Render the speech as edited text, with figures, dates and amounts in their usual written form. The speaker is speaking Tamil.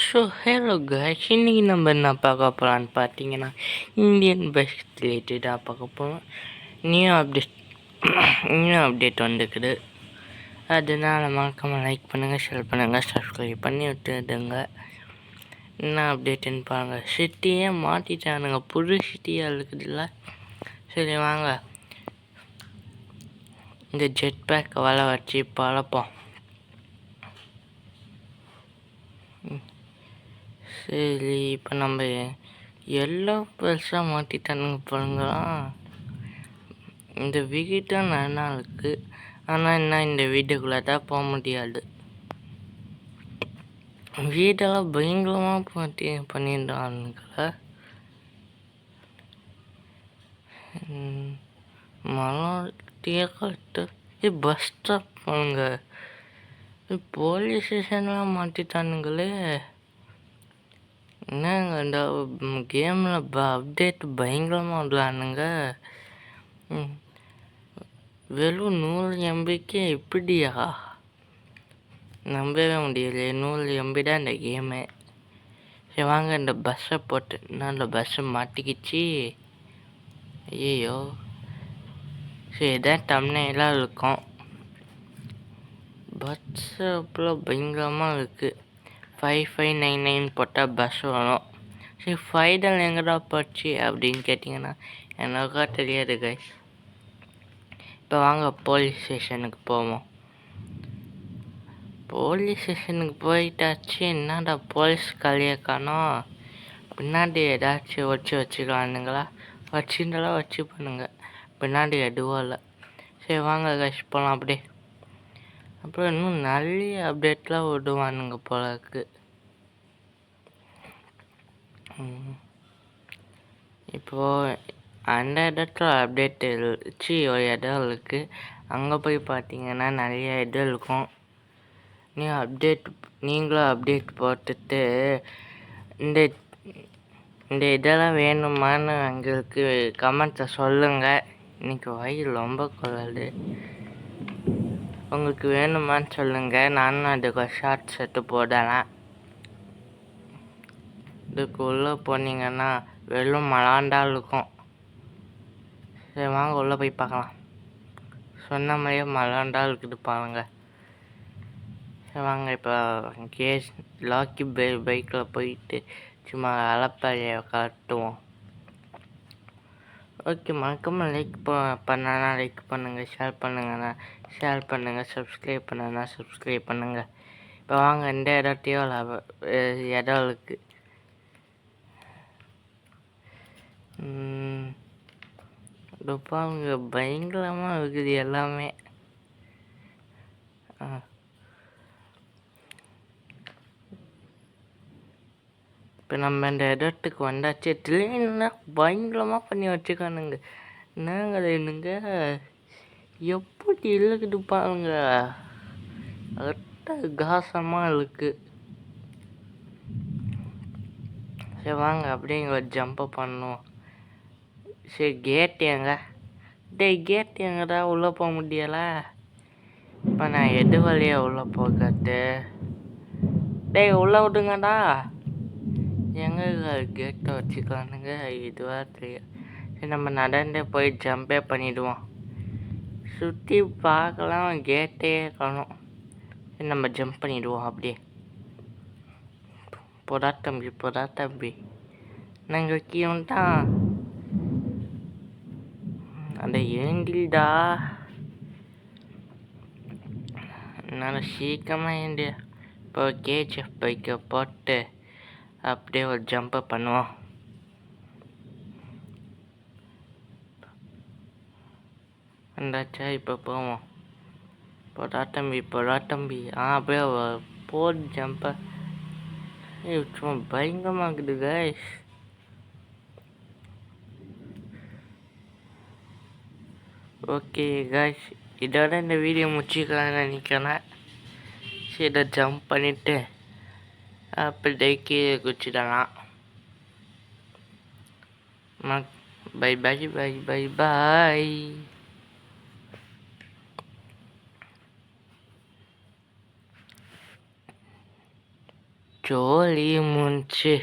ஸோ ஹலோ கைஸ், இன்னைக்கு நம்ம என்ன பார்க்க போகலான்னு பார்த்தீங்கன்னா இந்தியன் பஸ் ரிலேட்டடாக பார்க்க போகிறோம். நியூ அப்டேட் வந்துக்குது. அதனால் மறக்காமல் லைக் பண்ணுங்கள், ஷேர் பண்ணுங்கள், சப்ஸ்கிரைப் பண்ணி விட்டுடுங்க. என்ன அப்டேட்டுன்னு பாருங்கள். சிட்டியே மாற்றிட்டானுங்க, புது சிட்டியாக இருக்குதுல்ல. சரி வாங்க இந்த ஜெட் பேக் வலை வச்சு பழப்போம். சரி, இப்போ நம்ம எல்லாம் பெருசாக மாற்றிட்டானுங்க பாருங்களாம். இந்த வீடு நல்லா இருக்குது, ஆனால் என்ன இந்த வீட்டுக்குள்ளே தான் போக முடியாது. வீடெல்லாம் பயங்கரமாக பண்ணிடுறானுங்கள. மரம் கட்டு பஸ் ஸ்டாப் பாருங்க. போலீஸ் ஸ்டேஷன்லாம் மாற்றிட்டானுங்களே. என்னங்க இந்த கேமில் அப்டேட் பயங்கரமாக விடலானுங்க. வெறும் 100 MBக்கே இப்படியா? நம்பவே முடியல. 100 MB தான் இந்த கேமு. சரி வாங்க இந்த பஸ்ஸை போட்டு, நான் இந்த பஸ்ஸை மாட்டிக்கிச்சு. ஐயோ, சரி இதான் தம்ப்நெயிலாக இருக்கும். பஸ்ஸு அவ்வளோ பயங்கரமாக இருக்குது. 5599 போட்டால் பஸ் வரும். சரி ஃபைனல் எங்கடா போச்சு அப்படின்னு கேட்டிங்கன்னா எனக்கா தெரியாது கைஸ். இப்போ வாங்க போலீஸ் ஸ்டேஷனுக்கு போவோம். போலீஸ் ஸ்டேஷனுக்கு போயிட்டாச்சு. என்னடா போலீஸ் கலையை காணோம். பின்னாடி ஏதாச்சும் வச்சுக்கலானுங்களா? வச்சுருந்தாலும் வச்சு பண்ணுங்க. பின்னாடி எதுவும் இல்லை. சரி வாங்க கைஸ் போகலாம் அப்படியே. அப்புறம் இன்னும் நிறைய அப்டேட்லாம் விடுவானுங்க போல இருக்கு. இப்போது அந்த இடத்துல அப்டேட் வச்சு ஒரு இடம் இருக்குது. அங்கே போய் பார்த்தீங்கன்னா நிறைய இது இருக்கும். நீங்களும் அப்டேட் போட்டுட்டு இந்த இந்த இதெல்லாம் வேணுமான்னு எங்களுக்கு கமெண்ட்ஸை சொல்லுங்கள். இன்றைக்கி வயிறு ரொம்ப குழல். உங்களுக்கு வேணுமான்னு சொல்லுங்கள், நானும் அதுக்கு ஒரு ஷார்ட்ஸ் எடுத்து போடலாம். இதுக்கு உள்ளே போனீங்கன்னா வெறும் மலாண்டாக இருக்கும். சரி வாங்க உள்ளே போய் பார்க்கலாம். சொன்ன மாதிரியே மலாண்டாக இருக்குது பாருங்க. சரி வாங்க இப்போ கேஸ் லாக்கி பைக்கில் போயிட்டு சும்மா அலப்பாரியை காட்டுவோம். ஓகே, மறக்காமல் லைக் பண்ணனா லைக் பண்ணுங்கள், ஷேர் பண்ணுங்கள், சப்ஸ்கிரைப் பண்ணனா சப்ஸ்கிரைப் பண்ணுங்கள். இப்போ வாங்க இந்த இடத்தையும் இடம் இருக்குது. பாருங்க பயங்கரமாக இருக்குது எல்லாமே. இப்போ நம்ம இந்த இடத்துக்கு வந்தாச்சு. ட்ரெயின்லாம் பயங்கரமாக பண்ணி வச்சுக்கானுங்க. என்னங்க என்னங்க எப்படி இருக்குது பாருங்க, காசமாக இருக்கு. சரி வாங்க அப்படியே இங்கே ஜம்ப் பண்ணுவோம். சரி கேட் எங்கடா உள்ளே போக முடியலை. இப்போ நான் எது வழியாக உள்ளே போகிறது? உள்ளே விடுங்கடா. எங்க கேட்டை வச்சுக்கலானுங்க, இதுவாக தெரியும். சரி நம்ம நடந்தே போய் ஜம்பே பண்ணிவிடுவோம். சுற்றி பார்க்கலாம், கேட்டே காணும். சரி நம்ம ஜம்ப் பண்ணிவிடுவோம் அப்படியே. போடா தம்பி நாங்கள் கீழே அந்த ஏண்டில்டா. என்னால் சீக்கிரமாக ஏண்டி. இப்போ கேஜிஎஃப் பைக்கை போட்டு அப்படியே ஒரு ஜம்பை பண்ணுவோம். வந்தாச்சா, இப்போ போவோம். போடா தம்பி அப்படியே போட் ஜம்பை. சும்மா பயங்கரமாக இருக்குது கைஸ். ஓகே கைஸ், இதோட இந்த வீடியோ முடிச்சுக்கலாம்னு நினைக்கிறேன். சரி இதை ஜம்ப் பண்ணிவிட்டு அப்படியே கீழே குச்சிடலாம். பை. ஜோலி முடிச்சு